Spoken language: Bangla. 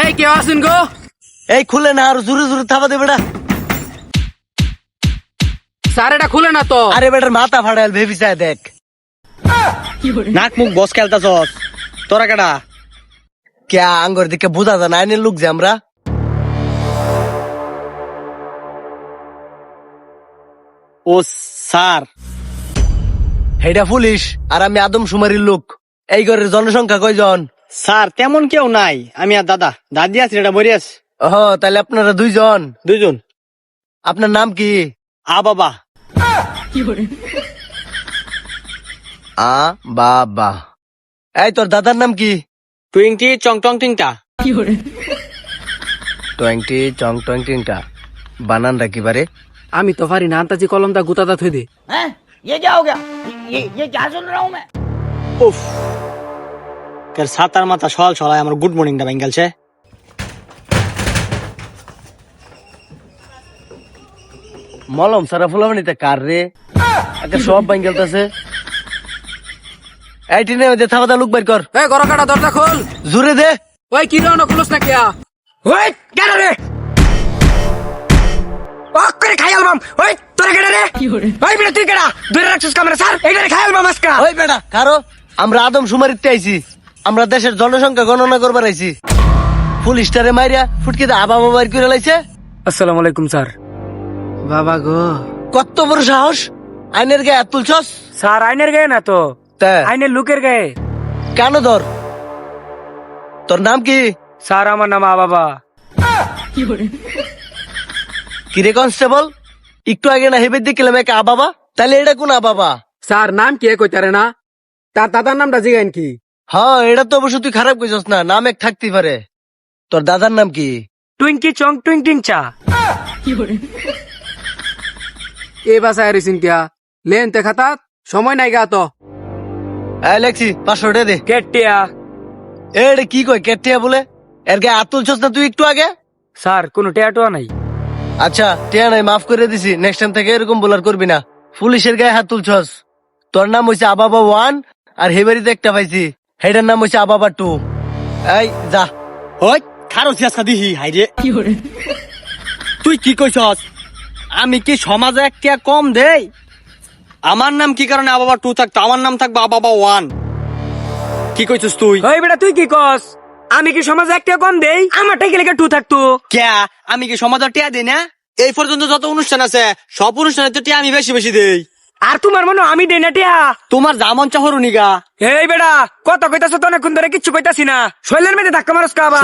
এই কেউ আছেন গো? এই খুলে না, আর জোরে জোরে থাবা দে বেটা। স্যার এটা খুলে না তো। আরে বেটার মাথা ফাড়াইল ভেবি চায় দেখ। নাক মুখ বস খেলতাছস তোরা কেডা? কে আঙ্গর দিকে বুঝা যায় না, আইনের লোক যে আমরা। ও স্যার, হেডা পুলিশ আর আমি আদম সুমারির লোক। এই ঘরের জনসংখ্যা কয়জন? স্যার তেমন কেউ নাই, আমি আর দাদা দাদি আছি, এটা মরি আছে। ও তাহলে আপনারা দুইজন। দুইজন। আপনার নাম কি? বাবা। আ বাবা। এই তোর দাদার নাম কি? টুইংটি চং টং টিংটা। 20 চং 20টা বানানটা কি বারে? আমি তো পারি না, আন্তাজি কলমটা গুতাদা থই দে। ये क्या हो गया? ये क्या सुन रहा हूँ मैं? উফ, কার সাতার মাথা সল সলায় আমার গুড মর্নিংটা বেঙ্গালছে। মলম সারা ফুলাবানিতে কার রে? একটা সব বাঙ্গেলতাছে। এই টিনে মধ্যে থাবা দা লোক বের কর। এই ঘর কাটা দরজা খোল। জোরে দে। ওই কি রানো খুলস না কিয়া? ओए क्या रे? ओए खायल माम। ओए तोरा क्या रे? ओए बेटा तू क्या? दूर रखस कैमरा सर। एक रे खायल माम আসকা। ওই বেটা কারো, আমরা আদম সুমারিতে আইছি। আমরা দেশের জনসংখ্যা গণনা করবার আইছি। পুলিশটারে মাইরা ফুটকিতে আবা বাইর করে লাইছে। আসসালামু আলাইকুম স্যার। বাবা গো, কত বড় সাহস, আইনের গায়ে হাত তুলছস? স্যার আইনের গায়ে না তো, তা আইনের লোকের গায়ে। কেন ধর? তোর নাম কি? স্যার আমার নাম বাবা। কিরে কনস্টেবল, একটু আগে না হেবে দেখলাম এক আবাবা, তাহলে এটা কোন আবাবা? স্যার নাম কি কইতারে না? তার দাদার নামটা জিগাইন কি? হ্যাঁ এটা তো অবশ্য তুই খারাপ কইছস না, নাম এক থাকতেই পারে। তোর দাদার নাম কি? টুইঙ্কি চং টুইংটিং চা। এ বাসায় রিসিন কিয়া লেন তে খাতা সময় নাই গা তো। এই লেখছি 500 টাকা দে। কেটিয়া। এটা কি কয় কেটিয়া বলে? এর গায়ে হাত তুলছস না তুই একটু আগে? স্যার কোনো টেয়াটুয়া নাই। আচ্ছা টিয়া নাই, মাফ করে দিছি, নেক্সট টাইম থেকে এরকম বলার করবি না। পুলিশের গায়ে হাত তুলছস। তোর নাম হইছে আবাবা 1 আর হেবারিতে একটা পাইছি, হেটার নাম হইছে আবাবা 2। এই যা। ওই খারো সিয়াসা দিহি হাইরে। তুই কি কইছস? আমি কি সমাজে একটা কম দেই? আমার নাম কি কারণে বাবা 2 থাকতো, আমার নাম থাকবে বাবা 1। কি কইছস তুই? ওই বেটা তুই কি কস? আমি কি সমাজে একটা কম দেই? আমার টাইকে লেগে টু থাকতো। কে আমি কি সমাজে টিয়া দেই না? এই পর্যন্ত যত অনুষ্ঠান আছে সব অনুষ্ঠানে তো টিয়া আমি বেশি বেশি দেই। আর তোমার মনে হয় আমি দেই না টিয়া? তোমার জামন চাহরুনিগা। এই বেটা কত কইতাছ তো, অনেকক্ষণ ধরে কিচ্ছু কইতাছি না। শৈলের মেয়েতে ধাক্কা মারস কা আবার?